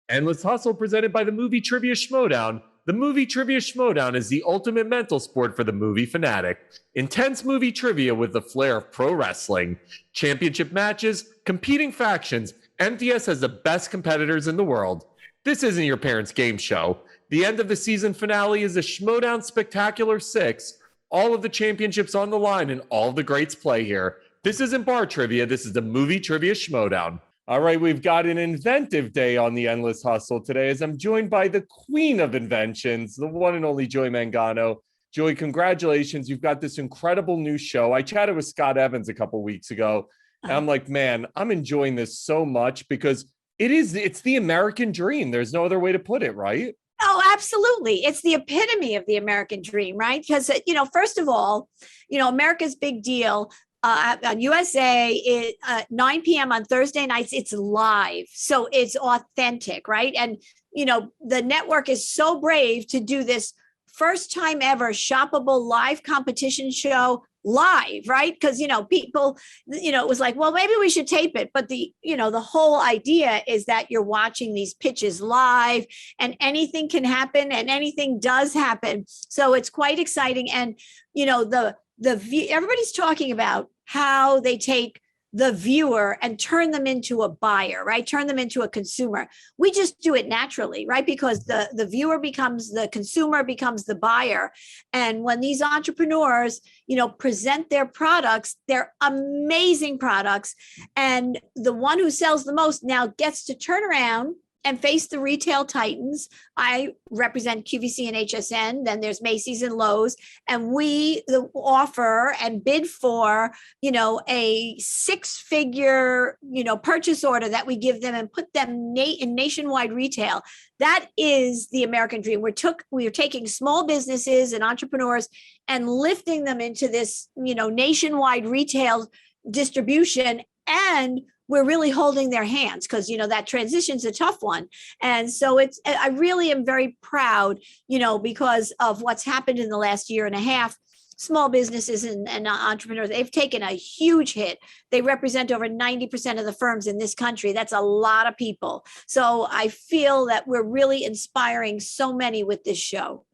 Endless Hustle presented by the Movie Trivia Schmodown. The Movie Trivia Schmodown is the ultimate mental sport for the movie fanatic. Intense movie trivia with the flair of pro wrestling. Championship matches, competing factions. MTS has the best competitors in the world. This isn't your parents' game show. The end of the season finale is the Schmodown Spectacular 6. All of the championships on the line and all of the greats play here. This isn't bar trivia. This is the Movie Trivia Schmodown. All right, we've got an inventive day on the Endless Hustle today as I'm joined by the queen of inventions, the one and only Joy Mangano. Joy, congratulations. You've got this incredible new show. I chatted with Scott Evans a couple weeks ago, and I'm like, man, I'm enjoying this so much because it's the American dream. There's no other way to put it, right? Oh, absolutely. It's the epitome of the American dream, right? Because, first of all, America's big deal on USA, 9 p.m. on Thursday nights, it's live. So it's authentic, right? And, the network is so brave to do this first time ever shoppable live competition show live, right? Because, people, it was like, well, maybe we should tape it. But the whole idea is that you're watching these pitches live and anything can happen and anything does happen. So it's quite exciting. And, everybody's talking about how they take the viewer and turn them into a buyer, right? Turn them into a consumer. We just do it naturally, right? Because the viewer becomes the consumer, becomes the buyer. And when these entrepreneurs, present their products, they're amazing products. And the one who sells the most now gets to turn around and face the retail titans. I represent QVC and HSN. Then there's Macy's and Lowe's. And we offer and bid for, a six-figure, purchase order that we give them and put them in nationwide retail. That is the American dream. We are taking small businesses and entrepreneurs and lifting them into this, nationwide retail distribution, and we're really holding their hands because, that transition's a tough one. And so I really am very proud, because of what's happened in the last year and a half. Small businesses and entrepreneurs, they've taken a huge hit. They represent over 90% of the firms in this country. That's a lot of people. So I feel that we're really inspiring so many with this show.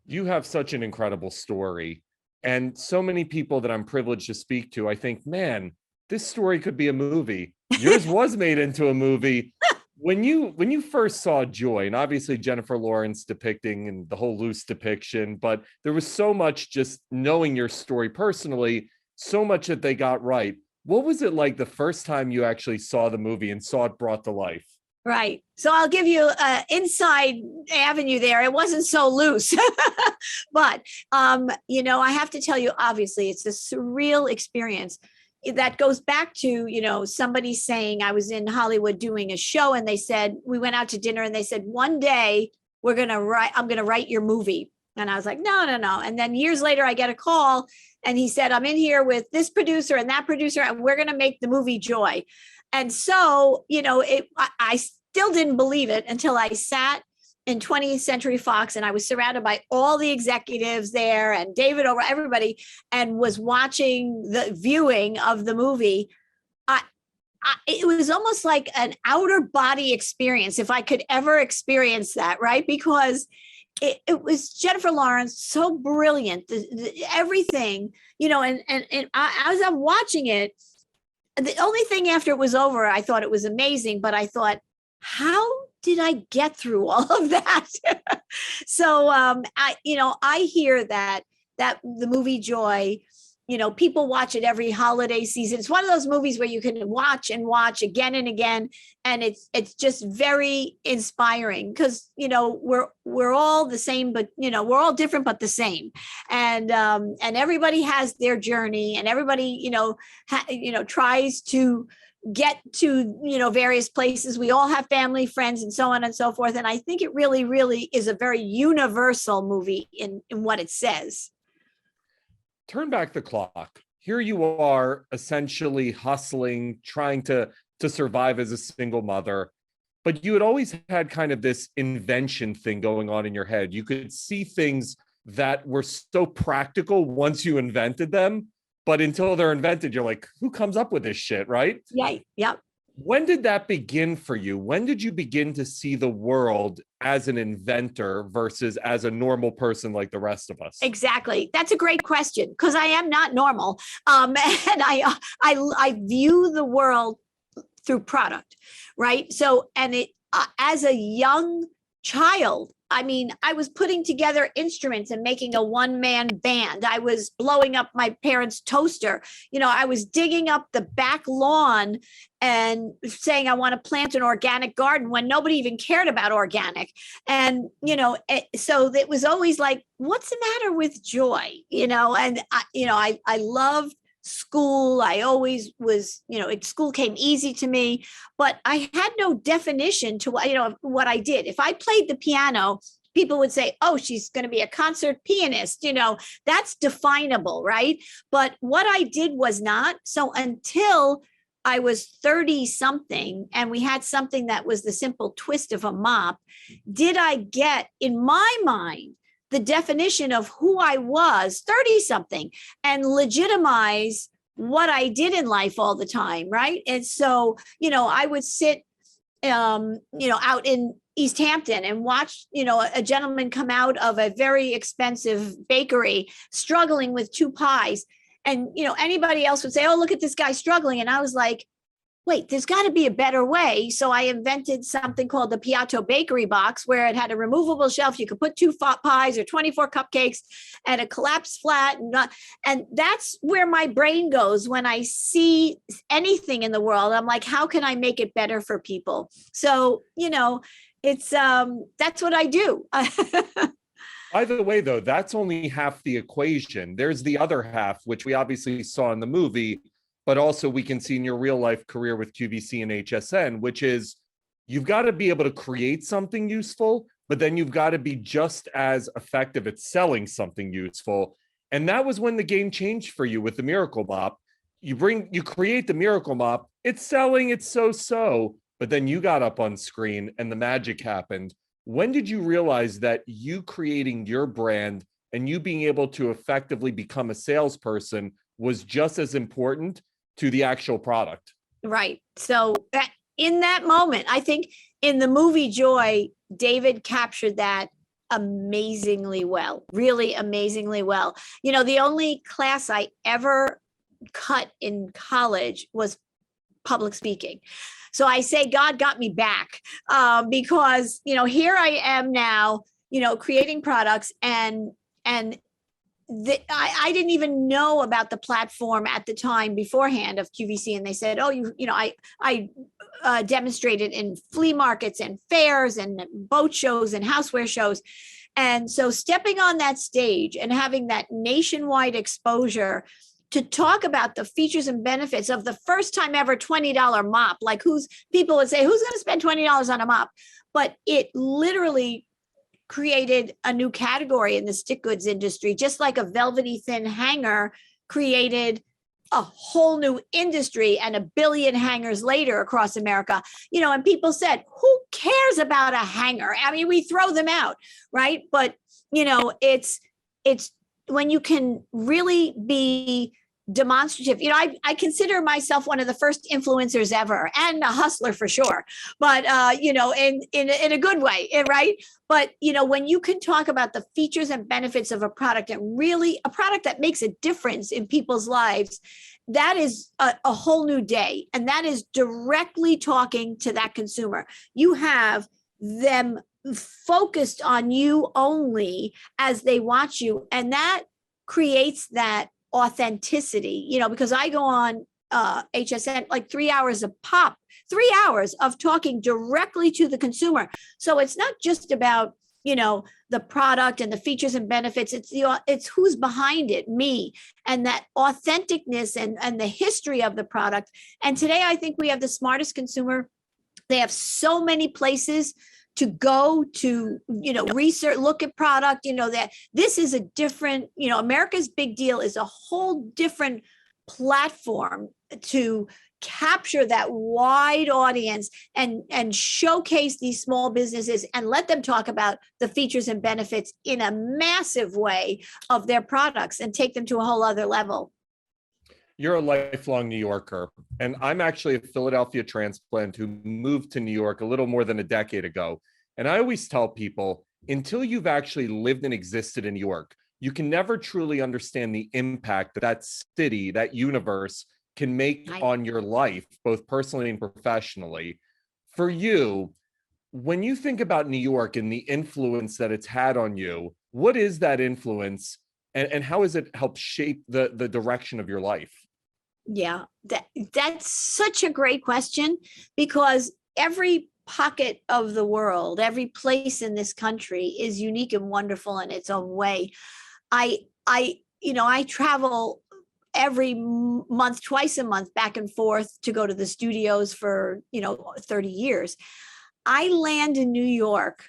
You have such an incredible story. And so many people that I'm privileged to speak to, I think, man, this story could be a movie. Yours was made into a movie. When you first saw Joy, and obviously Jennifer Lawrence depicting and the whole loose depiction, but there was so much just knowing your story personally, so much that they got right. What was it like the first time you actually saw the movie and saw it brought to life? Right. So I'll give you an inside avenue there. It wasn't so loose, but, I have to tell you, obviously, it's a surreal experience. That goes back to, somebody saying I was in Hollywood doing a show and they said, we went out to dinner and they said, one day I'm going to write your movie. And I was like, no. And then years later, I get a call and he said, I'm in here with this producer and that producer, and we're going to make the movie Joy. And so, I still didn't believe it until I sat in 20th Century Fox, and I was surrounded by all the executives there and David over everybody, and was watching the viewing of the movie. It was almost like an outer body experience, if I could ever experience that, right? Because it was Jennifer Lawrence, so brilliant, everything, and as I'm watching it, the only thing after it was over, I thought it was amazing, but I thought, how did I get through all of that? So, I hear that the movie Joy, people watch it every holiday season. It's one of those movies where you can watch and watch again and again. And it's just very inspiring because, we're all the same, but, we're all different, but the same. And everybody has their journey, and everybody, tries to get to, various places. We all have family, friends, and so on and so forth. And I think it really, really is a very universal movie in what it says. Turn back the clock. Here you are essentially hustling, trying to survive as a single mother, but you had always had kind of this invention thing going on in your head. You could see things that were so practical once you invented them, but until they're invented, you're like, who comes up with this shit, right? Yeah. Yep. When did that begin for you? When did you begin to see the world as an inventor versus as a normal person like the rest of us? Exactly. That's a great question because I am not normal. And I view the world through product, right? So, and it, as a young child, I mean, I was putting together instruments and making a one-man band. I was blowing up my parents' toaster. You know, I was digging up the back lawn and saying I want to plant an organic garden when nobody even cared about organic. And, you know, so it was always like, what's the matter with Joy? You know, and I loved school. I always was, you know, school came easy to me, but I had no definition to what, you know, what I did. If I played the piano, people would say, oh, she's going to be a concert pianist, you know, that's definable, right? But what I did was not. So until I was 30 something and we had something that was the simple twist of a mop, did I get in my mind the definition of who I was 30 something and legitimize what I did in life all the time. Right. And so, you know, I would sit, you know, out in East Hampton and watch, you know, a gentleman come out of a very expensive bakery struggling with two pies. And, you know, anybody else would say, oh, look at this guy struggling. And I was like, wait, there's got to be a better way. So I invented something called the Piatto Bakery Box, where it had a removable shelf. You could put two pies or 24 cupcakes and a collapsed flat. And that's where my brain goes when I see anything in the world. I'm like, how can I make it better for people? So, you know, it's that's what I do. By the way, though, that's only half the equation. There's the other half, which we obviously saw in the movie, but also we can see in your real life career with QVC and HSN, which is you've got to be able to create something useful, but then you've got to be just as effective at selling something useful. And that was when the game changed for you with the Miracle Mop. You create the Miracle Mop, it's selling, it's so, but then you got up on screen and the magic happened. When did you realize that you creating your brand and you being able to effectively become a salesperson was just as important to the actual product? Right. So in that moment, I think in the movie Joy, David captured that amazingly well, really amazingly well. You know, the only class I ever cut in college was public speaking. So I say God got me back because, you know, here I am now, you know, creating products and I didn't even know about the platform at the time beforehand of QVC. And they said, oh, you know, I demonstrated in flea markets and fairs and boat shows and houseware shows. And so stepping on that stage and having that nationwide exposure to talk about the features and benefits of the first time ever $20 mop, like people would say, who's going to spend $20 on a mop? But it literally created a new category in the stick goods industry, just like a velvety thin hanger created a whole new industry and 1 billion hangers later across America. You know, and people said, who cares about a hanger? I mean, we throw them out, right? But, you know, it's when you can really be demonstrative. You know, I consider myself one of the first influencers ever and a hustler for sure, but you know, in a good way, right? But you know, when you can talk about the features and benefits of a product and really a product that makes a difference in people's lives, that is a whole new day. And that is directly talking to that consumer. You have them focused on you only as they watch you. And that creates that authenticity, you know, because I go on HSN like 3 hours a pop, 3 hours of talking directly to the consumer. So it's not just about, you know, the product and the features and benefits. It's who's behind it, me, and that authenticness and the history of the product. And today I think we have the smartest consumer. They have so many places to go to, you know, research, look at product, you know, that this is a different, you know, America's Big Deal is a whole different platform to capture that wide audience and showcase these small businesses and let them talk about the features and benefits in a massive way of their products and take them to a whole other level. You're a lifelong New Yorker, and I'm actually a Philadelphia transplant who moved to New York a little more than a decade ago. And I always tell people, until you've actually lived and existed in New York, you can never truly understand the impact that that city, that universe can make I on your life, both personally and professionally. For you, when you think about New York and the influence that it's had on you, what is that influence, and how has it helped shape the direction of your life? Yeah, that's such a great question, because every pocket of the world, every place in this country is unique and wonderful in its own way. I travel every month, twice a month, back and forth to go to the studios for 30 years. I land in New York,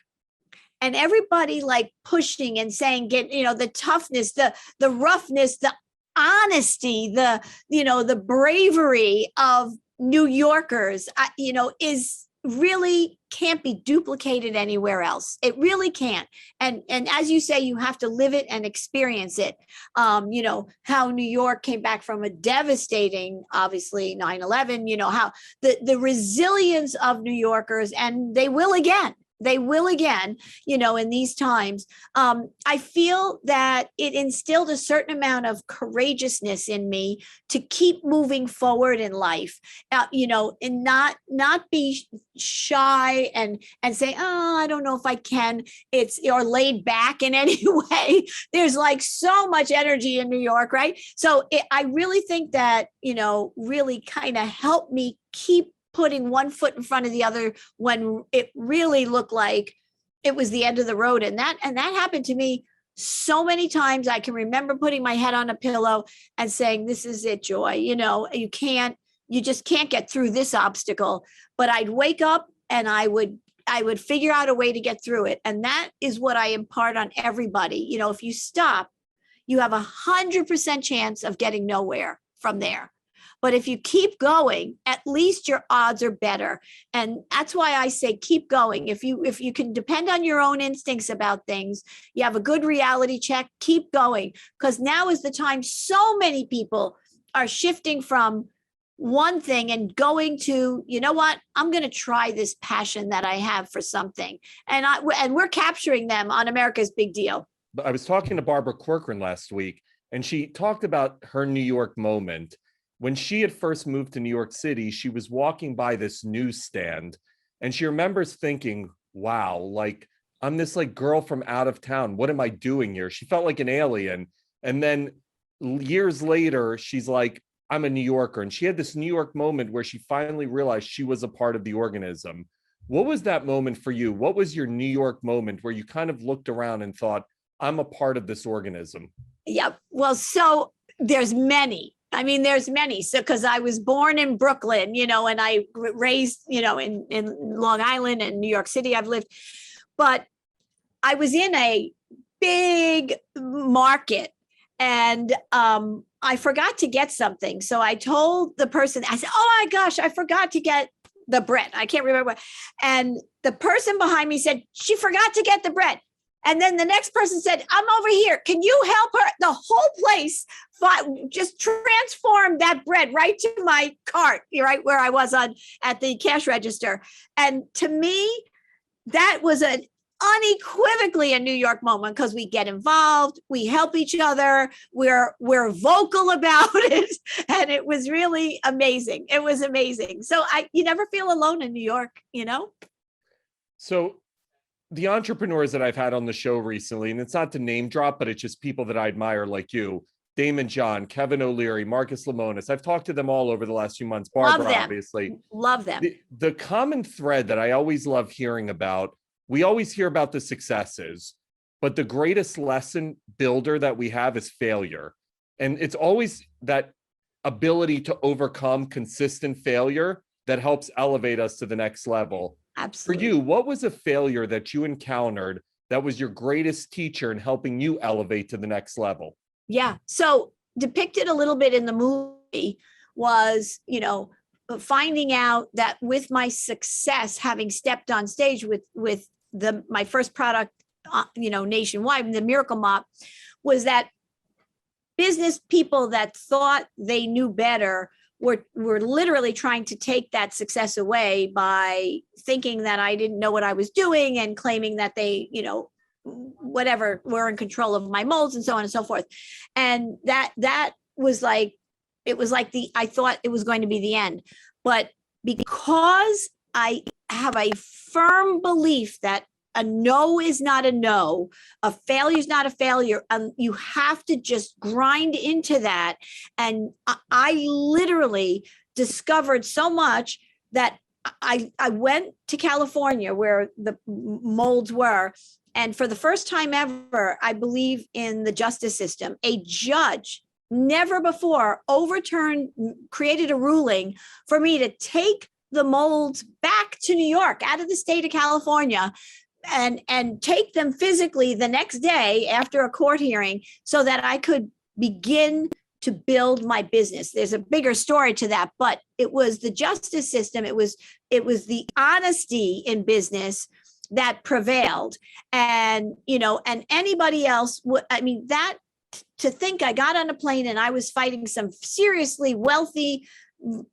and everybody like pushing and saying, get, the toughness, the roughness, the honesty, the bravery of New Yorkers, is really can't be duplicated anywhere else. It really can't. And as you say, you have to live it and experience it. How New York came back from a devastating, obviously 9/11, how the resilience of New Yorkers, and they will again. They will again, in these times. I feel that it instilled a certain amount of courageousness in me to keep moving forward in life, and not be shy and say, oh, I don't know if I can. Or laid back in any way. There's like so much energy in New York, right? So I really think that, really kind of helped me keep putting one foot in front of the other when it really looked like it was the end of the road. And that happened to me so many times. I can remember putting my head on a pillow and saying, this is it, Joy. You just can't get through this obstacle. But I'd wake up and I would figure out a way to get through it. And that is what I impart on everybody. If you stop, you have 100% chance of getting nowhere from there. But if you keep going, at least your odds are better. And that's why I say keep going. If you can depend on your own instincts about things, you have a good reality check, keep going. Because now is the time so many people are shifting from one thing and going to, you know what, I'm going to try this passion that I have for something. And we're capturing them on America's Big Deal. I was talking to Barbara Corcoran last week, and she talked about her New York moment. When she had first moved to New York City, she was walking by this newsstand, and she remembers thinking, wow, like I'm this like girl from out of town. What am I doing here? She felt like an alien. And then years later, she's like, I'm a New Yorker. And she had this New York moment where she finally realized she was a part of the organism. What was that moment for you? What was your New York moment where you kind of looked around and thought, I'm a part of this organism? Yeah. Well, so there's many. I mean, there's many. So, because I was born in Brooklyn, and I raised, in Long Island and New York City, I've lived, but I was in a big market, and I forgot to get something. So I told the person, I said, oh my gosh, I forgot to get the bread. I can't remember. And the person behind me said, she forgot to get the bread. And then the next person said, I'm over here. Can you help her? The whole place just transformed that bread right to my cart, right where I was at the cash register. And to me, that was an unequivocally a New York moment, because we get involved, we help each other, we're vocal about it, and it was really amazing. It was amazing. So you never feel alone in New York, So the entrepreneurs that I've had on the show recently, and it's not to name drop, but it's just people that I admire like you, Damon John, Kevin O'Leary, Marcus Lemonis. I've talked to them all over the last few months. Barbara, obviously. Love them. The common thread that I always love hearing about, we always hear about the successes, but the greatest lesson builder that we have is failure. And it's always that ability to overcome consistent failure that helps elevate us to the next level. Absolutely. For you, what was a failure that you encountered that was your greatest teacher in helping you elevate to the next level? Yeah. So depicted a little bit in the movie was, finding out that with my success, having stepped on stage with my first product, nationwide, the Miracle Mop, was that business people that thought they knew better were literally trying to take that success away by thinking that I didn't know what I was doing and claiming that they, whatever, were in control of my molds and so on and so forth. And that was like, it was like I thought it was going to be the end. But because I have a firm belief that a no is not a no, a failure is not a failure, you have to just grind into that. And I literally discovered so much that I went to California where the molds were. And for the first time ever, I believe in the justice system, a judge never before created a ruling for me to take the molds back to New York, out of the state of California, and take them physically the next day after a court hearing so that I could begin to build my business. There's a bigger story to that, but it was the justice system. It was the honesty in business that prevailed. And, and anybody else that to think I got on a plane and I was fighting some seriously wealthy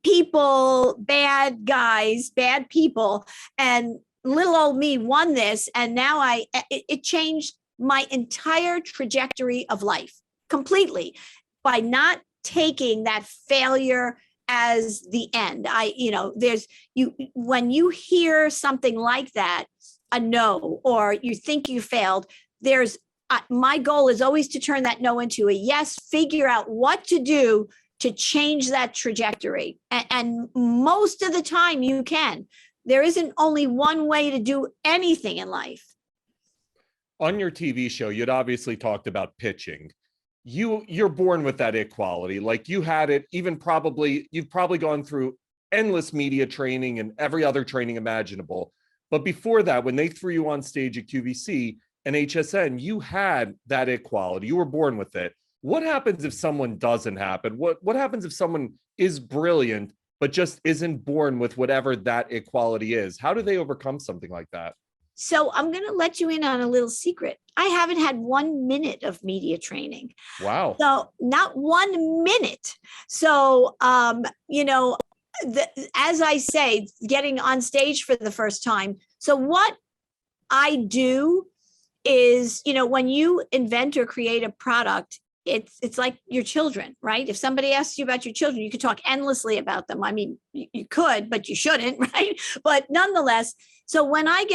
people, bad guys, bad people, and little old me won this. And now it changed my entire trajectory of life completely by not taking that failure as the end. When you hear something like that, a no, or you think you failed, my goal is always to turn that no into a yes, figure out what to do to change that trajectory. And most of the time you can. There isn't only one way to do anything in life. On your TV show, you'd obviously talked about pitching. You're born with that quality. Like you had it, you've probably gone through endless media training and every other training imaginable. But before that, when they threw you on stage at QVC and HSN, you had that quality. You were born with it. What happens if someone doesn't happen? What happens if someone is brilliant, but just isn't born with whatever that quality is? How do they overcome something like that? So I'm going to let you in on a little secret. I haven't had 1 minute of media training. Wow. So not 1 minute. So, as I say, getting on stage for the first time. So what I do is, when you invent or create a product, it's like your children, right? If somebody asks you about your children, you could talk endlessly about them. I mean, you could, but you shouldn't, right? But nonetheless, so when I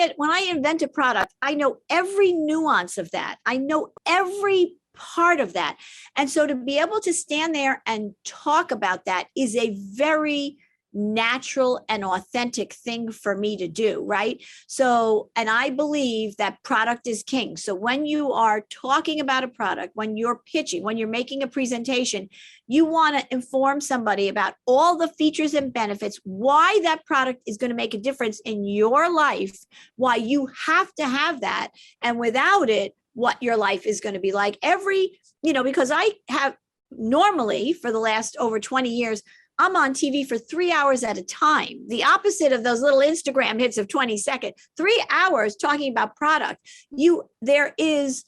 invent a product, I know every nuance of that. I know every part of that. And so to be able to stand there and talk about that is a very natural and authentic thing for me to do, right? So, and I believe that product is king. So when you are talking about a product, when you're pitching, when you're making a presentation, you want to inform somebody about all the features and benefits, why that product is going to make a difference in your life, why you have to have that, and without it, what your life is going to be like. Because I have normally for the last over 20 years, I'm on TV for 3 hours at a time. The opposite of those little Instagram hits of 20 seconds, 3 hours talking about product. There is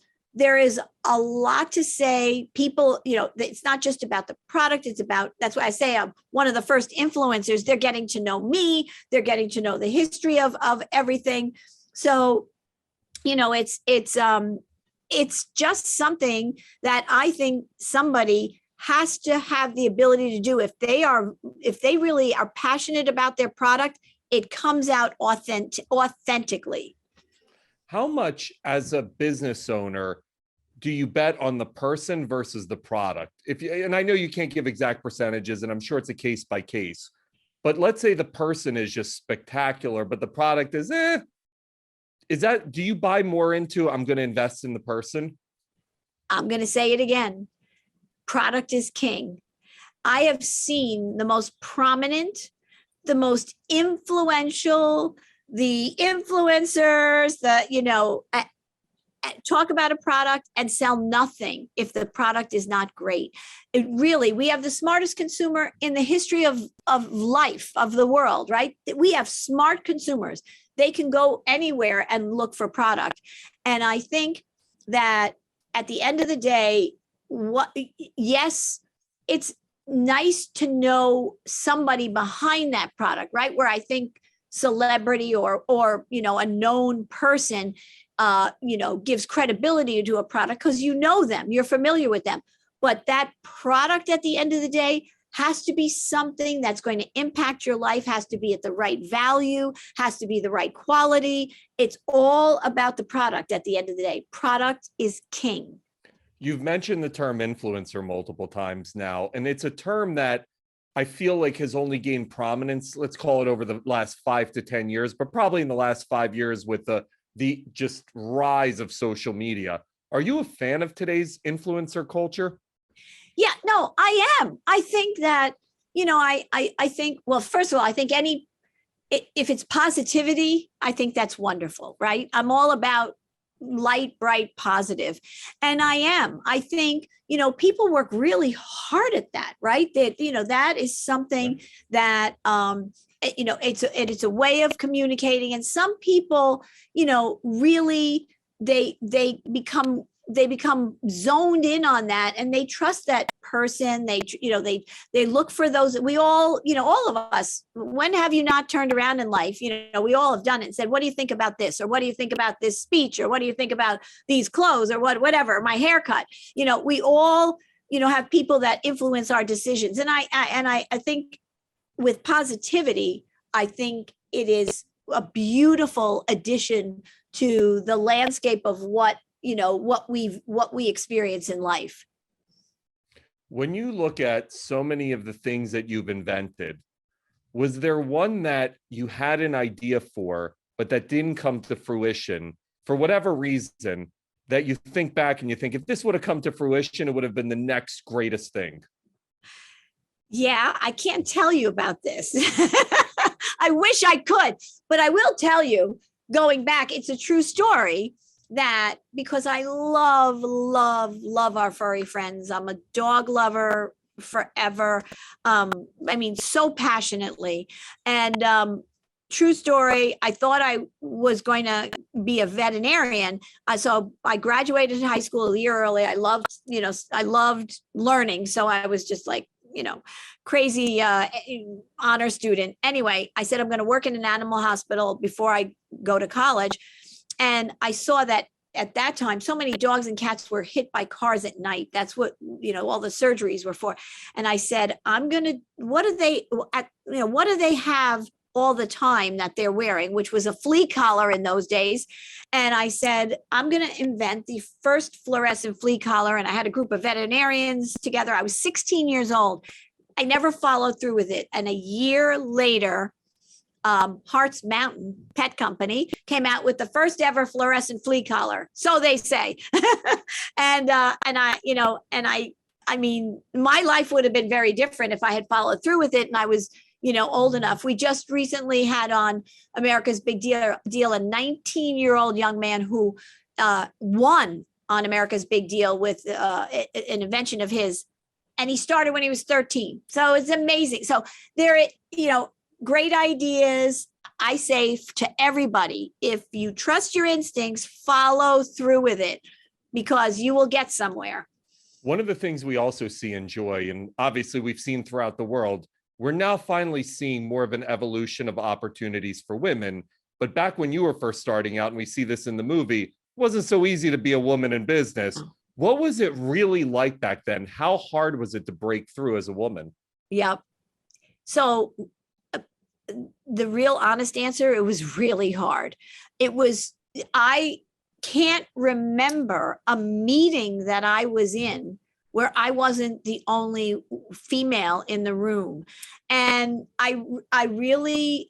a lot to say. People, it's not just about the product. That's why I say I'm one of the first influencers. They're getting to know me. They're getting to know the history of everything. So, it's just something that I think somebody has to have the ability to do. If they really are passionate about their product, it comes out authentically. How much as a business owner do you bet on the person versus the product? And I know you can't give exact percentages, and I'm sure it's a case by case, but let's say the person is just spectacular, but the product is do you buy more into, I'm going to invest in the person? I'm going to say it again. Product is king. I have seen the most prominent, the most influential, the influencers, talk about a product and sell nothing if the product is not great. We have the smartest consumer in the history of life, of the world, right? We have smart consumers. They can go anywhere and look for product. And I think that at the end of the day, what, yes, it's nice to know somebody behind that product, right? Where I think celebrity or a known person gives credibility to a product because you know them, you're familiar with them. But that product at the end of the day has to be something that's going to impact your life, has to be at the right value, has to be the right quality. It's all about the product at the end of the day. Product is king. You've mentioned the term influencer multiple times now, and it's a term that I feel like has only gained prominence, let's call it over the last 5 to 10 years, but probably in the last 5 years with the just rise of social media. Are you a fan of today's influencer culture? Yeah, no, I am. I think that, I think, well, first of all, I think if it's positivity, I think that's wonderful, right? I'm all about light, bright, positive. And I think, people work really hard at that, right? That is something that, it's a way of communicating. And some people, really, they become zoned in on that, and they trust that person. They look for those. We all, all of us, when have you not turned around in life? We all have done it and said, what do you think about this? Or what do you think about this speech? Or what do you think about these clothes? Or whatever, my haircut? We all, have people that influence our decisions. And I think with positivity, I think it is a beautiful addition to the landscape of what we experience in life. When you look at so many of the things that you've invented, was there one that you had an idea for, but that didn't come to fruition for whatever reason, that you think back and you think, if this would have come to fruition, it would have been the next greatest thing? Yeah, I can't tell you about this. I wish I could, but I will tell you, going back, it's a true story. That because I love our furry friends. I'm a dog lover forever. So passionately. And true story, I thought I was going to be a veterinarian. So I graduated high school a year early. I loved learning. So I was just like, crazy honor student. Anyway, I said, I'm going to work in an animal hospital before I go to college. And I saw that at that time, so many dogs and cats were hit by cars at night. That's what, all the surgeries were for. And I said, what do they have all the time that they're wearing, which was a flea collar in those days. And I said, I'm going to invent the first fluorescent flea collar. And I had a group of veterinarians together. I was 16 years old. I never followed through with it. And a year later, Hart's Mountain Pet Company came out with the first ever fluorescent flea collar. So they say. I mean, my life would have been very different if I had followed through with it. And I was, old enough. We just recently had on America's Big Deal, a 19-year-old young man who won on America's Big Deal with an invention of his. And he started when he was 13. So it's amazing. So there, great ideas. I say to everybody, if you trust your instincts, follow through with it because you will get somewhere. One of the things we also see in Joy, and obviously we've seen throughout the world, we're now finally seeing more of an evolution of opportunities for women. But back when you were first starting out, and we see this in the movie, it wasn't so easy to be a woman in business. What was it really like back then? How hard was it to break through as a woman? Yep. So the real honest answer, it was really hard. I can't remember a meeting that I was in where I wasn't the only female in the room. And I really,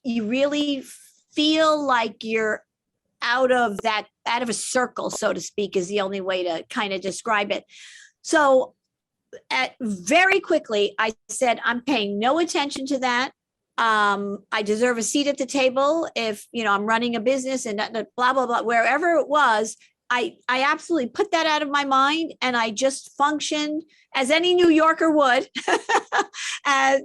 you really feel like you're out of a circle, so to speak, is the only way to kind of describe it. So very quickly, I said, I'm paying no attention to that. I deserve a seat at the table if, I'm running a business and blah, blah, blah, wherever it was. I absolutely put that out of my mind, and I just functioned as any New Yorker would, as,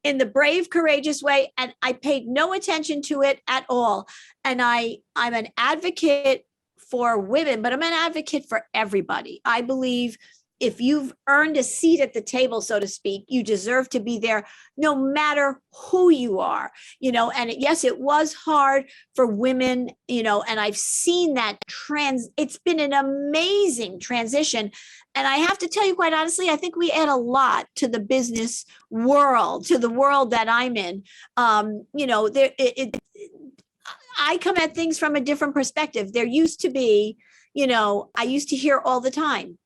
in the brave, courageous way. And I paid no attention to it at all. And I'm an advocate for women, but I'm an advocate for everybody. I believe if you've earned a seat at the table, so to speak, you deserve to be there no matter who you are, and yes, it was hard for women, and I've seen that it's been an amazing transition. And I have to tell you, quite honestly, I think we add a lot to the business world, to the world that I'm in. I come at things from a different perspective. There used to be, I used to hear all the time,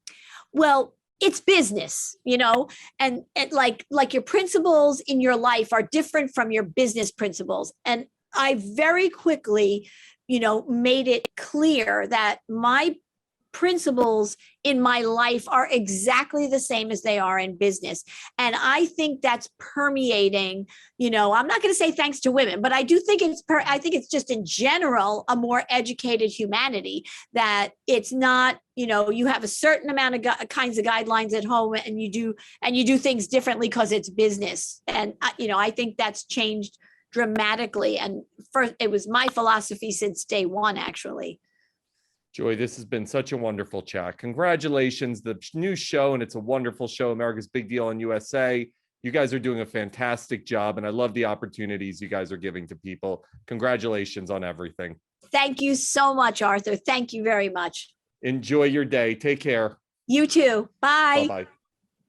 well, it's business, and like your principles in your life are different from your business principles. And I very quickly, made it clear that my principles in my life are exactly the same as they are in business. And I think that's permeating, I'm not going to say thanks to women, but I do think I think it's just in general a more educated humanity, that it's not, you have a certain amount of kinds of guidelines at home, and you do things differently because it's business. And I think that's changed dramatically. And first, it was my philosophy since day one, actually. Joy, this has been such a wonderful chat. Congratulations, the new show, and it's a wonderful show, America's Big Deal in USA. You guys are doing a fantastic job, and I love the opportunities you guys are giving to people. Congratulations on everything. Thank you so much, Arthur. Thank you very much. Enjoy your day. Take care. You too. Bye. Bye-bye.